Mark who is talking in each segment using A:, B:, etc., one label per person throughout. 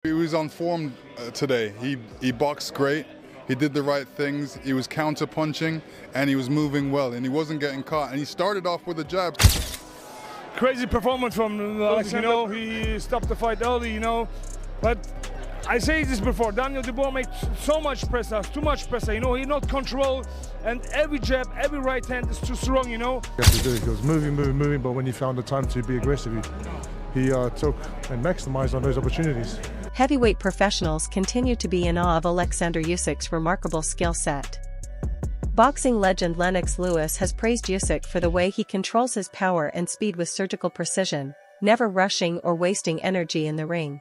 A: He was on form today. He boxed great. He did the right things. He was counter-punching and he was moving well and he wasn't getting caught. And he started off with a jab.
B: Crazy performance from Oleksandr. He stopped the fight early, But I say this before, Daniel Dubois makes so much pressure, too much pressure. He not control, and every jab, every right hand is too strong.
C: He was moving, but when he found the time to be aggressive, he took and maximized on those opportunities.
D: Heavyweight professionals continue to be in awe of Oleksandr Usyk's remarkable skill set. Boxing legend Lennox Lewis has praised Usyk for the way he controls his power and speed with surgical precision, never rushing or wasting energy in the ring.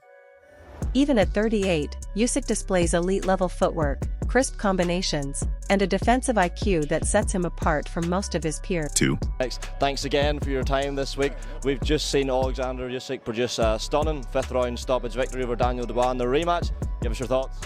D: Even at 38, Usyk displays elite-level footwork, crisp combinations, and a defensive IQ that sets him apart from most of his peers.
E: Thanks again for your time this week. We've just seen Oleksandr Usyk produce a stunning fifth-round stoppage victory over Daniel Dubois in the rematch. Give us your thoughts.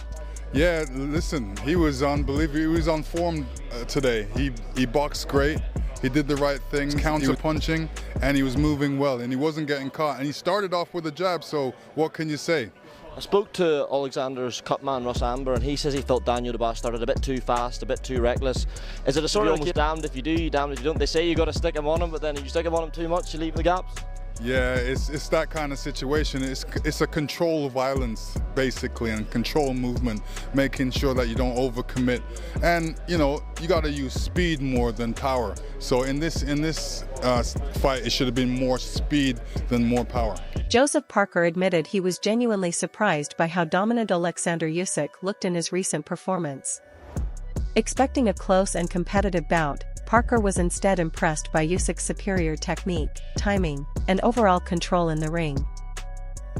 A: Yeah, listen, he was unbelievable. He was on form today. He boxed great. He did the right things, counter-punching, and he was moving well, and he wasn't getting caught. And he started off with a jab, so what can you say?
E: I spoke to Oleksandr's cutman, Russ Amber, and he says he felt Daniel Dubois started a bit too fast, a bit too reckless. Is it a sort of almost damned if you do, damned if you don't? They say you got to stick him on him, but then if you stick him on him too much, you leave the gaps.
A: Yeah, it's that kind of situation. It's a control violence, basically, and control movement, making sure that you don't overcommit. And you got to use speed more than power. So in this fight, it should have been more speed than more power.
D: Joseph Parker admitted he was genuinely surprised by how dominant Oleksandr Usyk looked in his recent performance. Expecting a close and competitive bout, Parker was instead impressed by Usyk's superior technique, timing, and overall control in the ring.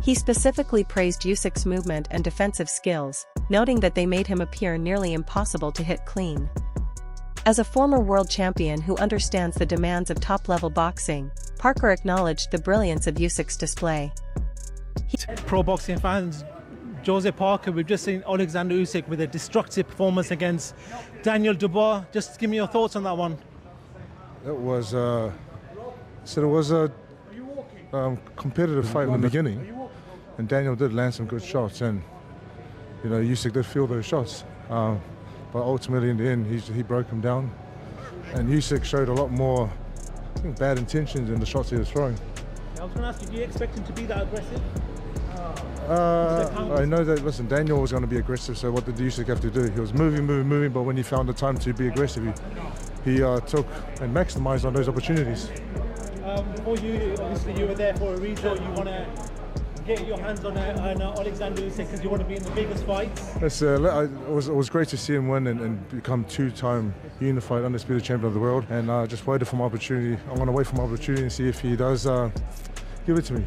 D: He specifically praised Usyk's movement and defensive skills, noting that they made him appear nearly impossible to hit clean. As a former world champion who understands the demands of top-level boxing, Parker acknowledged the brilliance of Usyk's display.
F: Pro boxing fans, Joseph Parker, we've just seen Oleksandr Usyk with a destructive performance against Daniel Dubois. Just give me your thoughts on that one.
C: It was a competitive fight in the beginning, and Daniel did land some good shots, and Usyk did feel those shots. But ultimately, in the end, he broke him down, and Usyk showed a lot more, I think, bad intentions in the shots he was throwing.
F: I was going to ask you, do you expect him to be that aggressive?
C: I know that, listen, Daniel was going to be aggressive, so what did Usyk have to do? He was moving, but when he found the time to be aggressive, he took and maximized on those opportunities.
F: For you, obviously you were there for a reason. You want to get your hands on Oleksandr Usyk because you want to be in the biggest fights.
C: It was great to see him win and become two-time unified undisputed champion of the world, and I just waited for my opportunity. I want to wait for my opportunity and see if he does give it to me,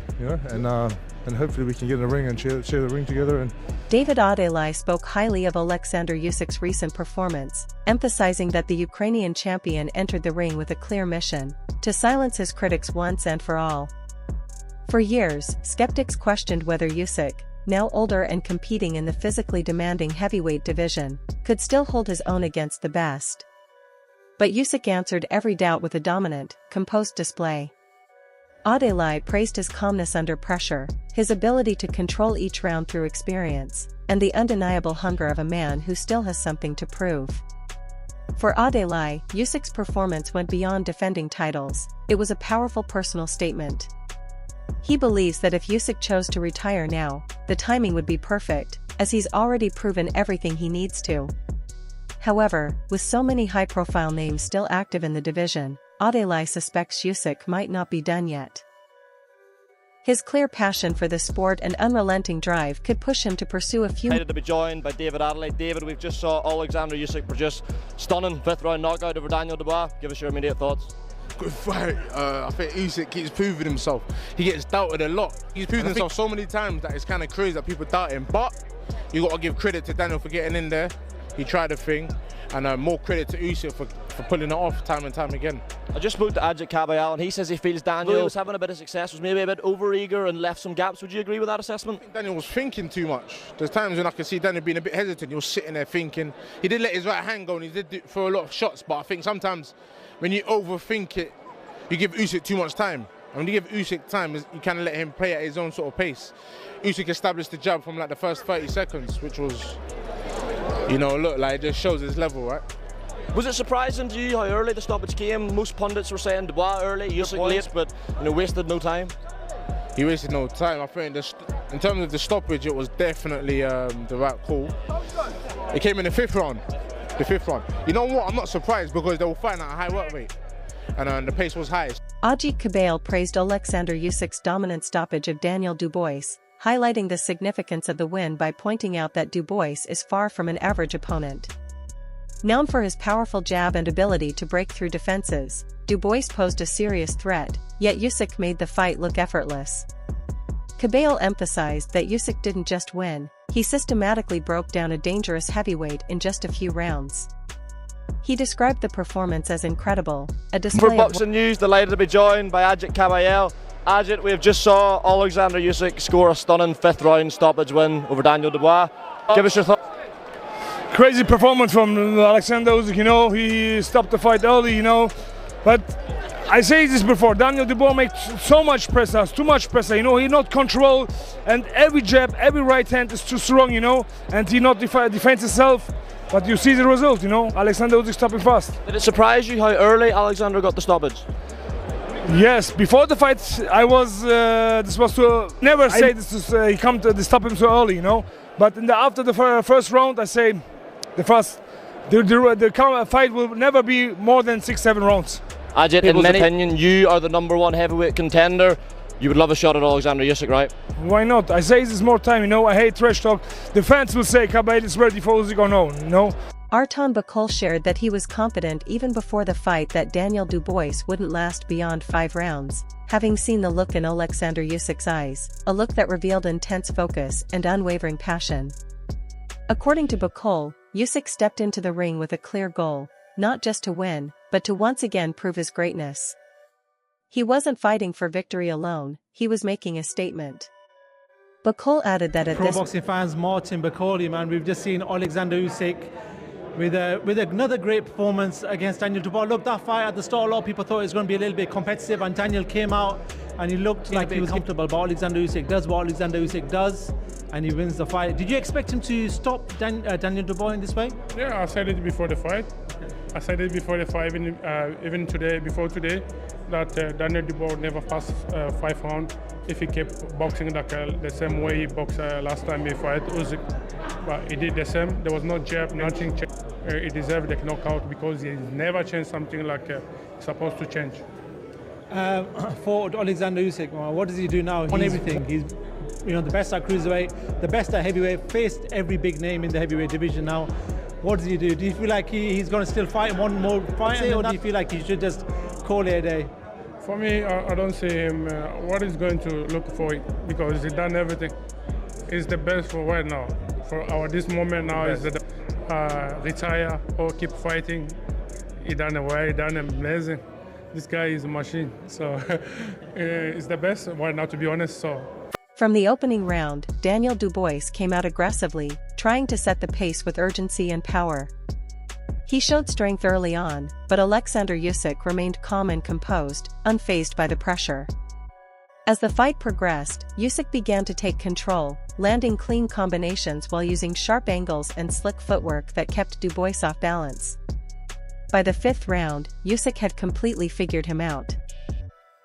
C: and hopefully we can get in the ring and share the ring together.
D: David Adelai spoke highly of Oleksandr Usyk's recent performance, emphasizing that the Ukrainian champion entered the ring with a clear mission: to silence his critics once and for all. For years, skeptics questioned whether Usyk, now older and competing in the physically demanding heavyweight division, could still hold his own against the best. But Usyk answered every doubt with a dominant, composed display. Adelai praised his calmness under pressure, his ability to control each round through experience, and the undeniable hunger of a man who still has something to prove. For Adelai, Usyk's performance went beyond defending titles. It was a powerful personal statement. He believes that if Usyk chose to retire now, the timing would be perfect, as he's already proven everything he needs to. However, with so many high-profile names still active in the division, Adelai suspects Usyk might not be done yet. His clear passion for the sport and unrelenting drive could push him to pursue a few.
E: Excited to be joined by David Adelaide. David, we've just saw Oleksandr Usyk produce stunning fifth-round knockout over Daniel Dubois. Give us your immediate thoughts.
G: Good fight. I think Usyk keeps proving himself. He gets doubted a lot. He's proven himself so many times that it's kind of crazy that people doubt him. But you got to give credit to Daniel for getting in there. He tried a thing, and more credit to Usyk for pulling it off time and time again.
E: I just spoke to Ajit Kabayal, and he says he feels Daniel was having a bit of success, was maybe a bit over-eager and left some gaps. Would you agree with that assessment?
G: I think Daniel was thinking too much. There's times when I could see Daniel being a bit hesitant. He was sitting there thinking. He did let his right hand go, and he did throw a lot of shots, but I think sometimes when you overthink it, you give Usyk too much time. And when you give Usyk time, you kind of let him play at his own sort of pace. Usyk established the jab from like the first 30 seconds, which was, you know, look, like it just shows his level, right?
E: Was it surprising to you how early the stoppage came? Most pundits were saying Dubois early, Usyk late, but you know, wasted no time.
G: He wasted no time. I think in terms of the stoppage, it was definitely the right call. It came in the fifth round. You know what? I'm not surprised because they were fighting at a high work rate, and the pace was high.
D: Ajit Kabale praised Oleksandr Usyk's dominant stoppage of Daniel Dubois, highlighting the significance of the win by pointing out that Dubois is far from an average opponent. Known for his powerful jab and ability to break through defenses, Dubois posed a serious threat, yet Usyk made the fight look effortless. Kabale emphasized that Usyk didn't just win, he systematically broke down a dangerous heavyweight in just a few rounds. He described the performance as incredible, a display
E: For boxing news, delighted to be joined by Ajit Kabale. Ajit, we have just saw Oleksandr Usyk score a stunning 5th round stoppage win over Daniel Dubois. Give us your thoughts.
B: Crazy performance from Oleksandr Usyk, you know, he stopped the fight early, you know, but I say this before, Daniel Dubois makes so much pressure, too much pressure, you know, he not control, and every jab, every right hand is too strong, you know, and he not defends himself, but you see the result, you know, Oleksandr Usyk stopping fast.
E: Did it surprise you how early Oleksandr got the stoppage?
B: Yes, before the fight, I was, this was to never say this is, he come to stop him so early, you know, but after the first round, I say, the fight will never be more than 6-7 rounds.
E: Ajit, in many opinion, you are the #1 heavyweight contender. You would love a shot at Oleksandr Usyk, right?
B: Why not? I say this more time, you know, I hate trash talk. The fans will say Kabale is ready for Usyk or no, you know?
D: Artan Bakul shared that he was confident even before the fight that Daniel Dubois wouldn't last beyond 5 rounds, having seen the look in Oleksandr Usyk's eyes, a look that revealed intense focus and unwavering passion. According to Bakul, Usyk stepped into the ring with a clear goal, not just to win, but to once again prove his greatness. He wasn't fighting for victory alone, he was making a statement. Bakul added that at
F: Pro
B: this...
F: boxing fans, Martin Bakul, man, we've just seen Oleksandr Usyk with another great performance against Daniel Dubois. Look, that fight at the start, a lot of people thought it was going to be a little bit competitive, and Daniel came out and he looked like he was comfortable, but Oleksandr Usyk does what Oleksandr Usyk does, and he wins the fight. Did you expect him to stop Daniel Dubois in this way?
H: Yeah, I said it before the fight. I said it before the fight, even today, that Daniel Dubois would never pass 5 rounds if he kept boxing like the same way he boxed last time he fought Usyk. But he did the same. There was no jab, nothing changed. He deserved the knockout because he never changed something like he's supposed to change.
F: For Oleksandr Usyk, what does he do now? He's won everything. He's the best at cruiserweight, the best at heavyweight, faced every big name in the heavyweight division now. What does he do? Do you feel like he's going to still fight one more fight, or do you feel like he should just call it a day?
H: For me, I don't see him what he's going to look for, because he's done everything. He's the best for right now. For this moment now, is retire or keep fighting. He done amazing. This guy is a machine, so he's the best right now, to be honest. So.
D: From the opening round, Daniel Dubois came out aggressively, trying to set the pace with urgency and power. He showed strength early on, but Oleksandr Usyk remained calm and composed, unfazed by the pressure. As the fight progressed, Usyk began to take control, landing clean combinations while using sharp angles and slick footwork that kept Dubois off balance. By the 5th round, Usyk had completely figured him out.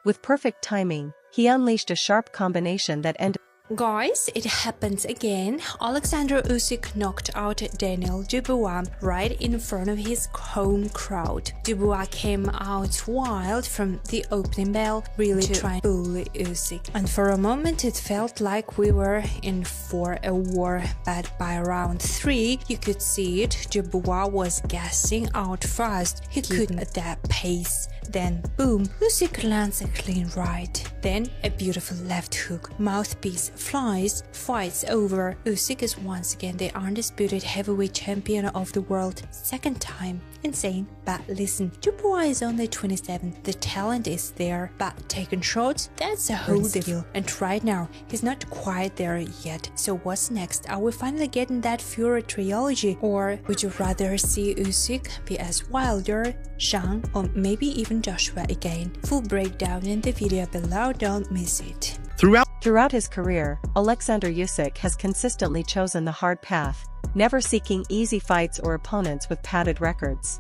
D: With perfect timing, he unleashed a sharp combination that ended.
I: Guys, it happened again. Oleksandr Usyk knocked out Daniel Dubois right in front of his home crowd. Dubois came out wild from the opening bell, really trying to bully Usyk. And for a moment it felt like we were in for a war, but by round 3 you could see it. Dubois was gassing out fast. He couldn't adapt pace. Then boom, Usyk lands a clean right. Then a beautiful left hook mouthpiece flies. Fight's over. Usyk is once again the undisputed heavyweight champion of the world. Second time. Insane, but listen, Dubois is only 27. The talent is there, but taking shots, that's a whole deal. And right now, he's not quite there yet. So what's next? Are we finally getting that Fury trilogy? Or would you rather see Usyk be as Wilder, Zhang, or maybe even Joshua again? Full breakdown in the video below, don't miss it.
D: Throughout his career, Oleksandr Usyk has consistently chosen the hard path, never seeking easy fights or opponents with padded records.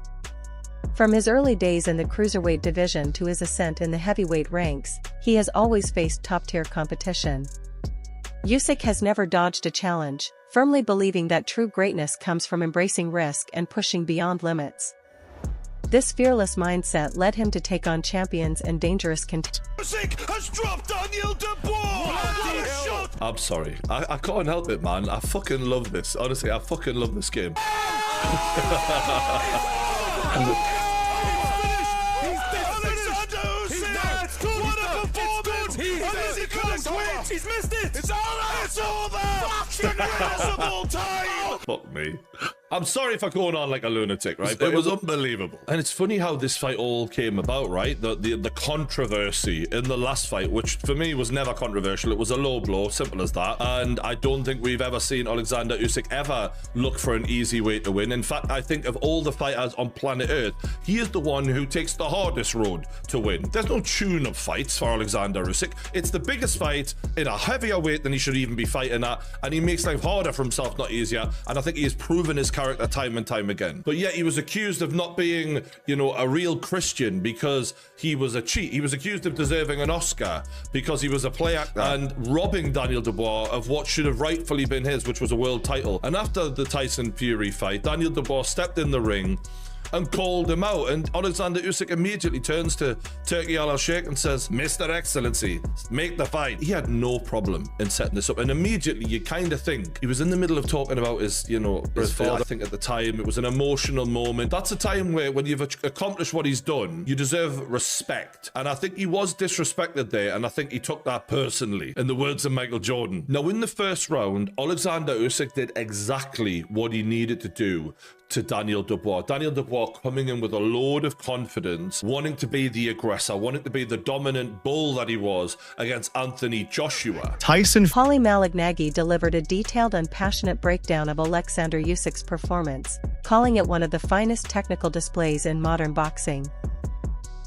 D: From his early days in the cruiserweight division to his ascent in the heavyweight ranks, he has always faced top-tier competition. Usyk has never dodged a challenge, firmly believing that true greatness comes from embracing risk and pushing beyond limits. This fearless mindset led him to take on champions and dangerous contenders.
J: Usyk has dropped Daniel Dubois!
K: I'm sorry. I can't help it, man. I fucking love this. Honestly, I fucking love this game.
J: He's missed it! It's over! It's over! Impossible time!
K: Fuck me. I'm sorry for going on like a lunatic, right? But it was unbelievable. And it's funny how this fight all came about, right? The controversy in the last fight, which for me was never controversial. It was a low blow, simple as that. And I don't think we've ever seen Oleksandr Usyk ever look for an easy way to win. In fact, I think of all the fighters on planet Earth, he is the one who takes the hardest road to win. There's no tune-up fights for Oleksandr Usyk. It's the biggest fight in a heavier weight than he should even be fighting at, and he makes life harder for himself, not easier. And I think he has proven his character time and time again. But yet he was accused of not being, you know, a real Christian because he was a cheat. He was accused of deserving an Oscar because he was a play actor and robbing Daniel Dubois of what should have rightfully been his, which was a world title. And after the Tyson Fury fight, Daniel Dubois stepped in the ring and called him out, and Oleksandr Usyk immediately turns to Turki Al-Sheikh and says, Mr. Excellency, make the fight. He had no problem in setting this up, and immediately you kind of think he was in the middle of talking about his, you know, his father. I think at the time it was an emotional moment. That's a time where when you've accomplished what he's done, you deserve respect, and I think he was disrespected there, and I think he took that personally, in the words of Michael Jordan. Now in the first round, Oleksandr Usyk did exactly what he needed to do to Daniel Dubois. Daniel Dubois coming in with a load of confidence, wanting to be the aggressor, wanting to be the dominant bull that he was against Anthony Joshua.
D: Paulie Malignaggi delivered a detailed and passionate breakdown of Oleksandr Usyk's performance, calling it one of the finest technical displays in modern boxing.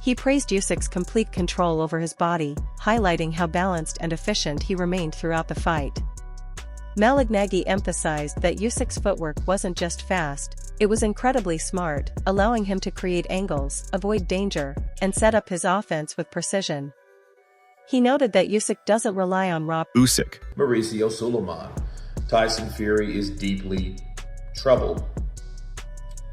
D: He praised Usyk's complete control over his body, highlighting how balanced and efficient he remained throughout the fight. Malignaggi emphasized that Usyk's footwork wasn't just fast, it was incredibly smart, allowing him to create angles, avoid danger, and set up his offense with precision. He noted that Usyk doesn't rely on raw
L: Usyk. Mauricio Sulaiman. Tyson Fury is deeply troubled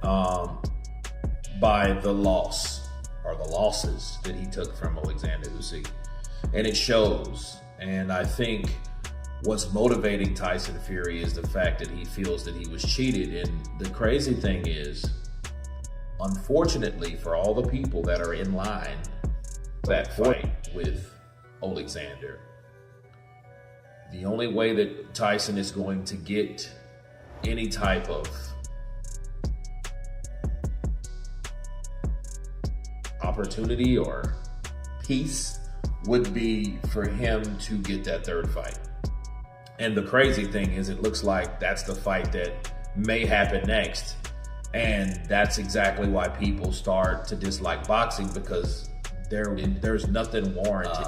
L: by the loss, or the losses that he took from Oleksandr Usyk. And it shows, and I think what's motivating Tyson Fury is the fact that he feels that he was cheated. And the crazy thing is, unfortunately for all the people that are in line for that fight with Oleksandr, the only way that Tyson is going to get any type of opportunity or peace would be for him to get that third fight. And the crazy thing is, it looks like that's the fight that may happen next. And that's exactly why people start to dislike boxing, because there's nothing warranted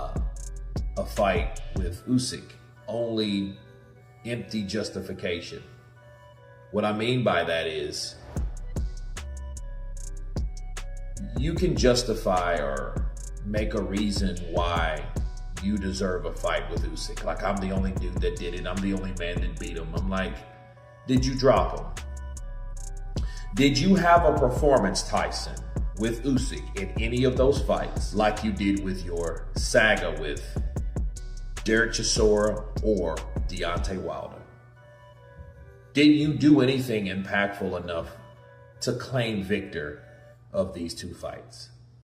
L: a fight with Usyk. Only empty justification. What I mean by that is, you can justify or make a reason why you deserve a fight with Usyk. Like, I'm the only dude that did it. I'm the only man that beat him. I'm like, did you drop him? Did you have a performance, Tyson, with Usyk in any of those fights like you did with your saga with Derek Chisora or Deontay Wilder? Did you do anything impactful enough to claim victor of these two fights?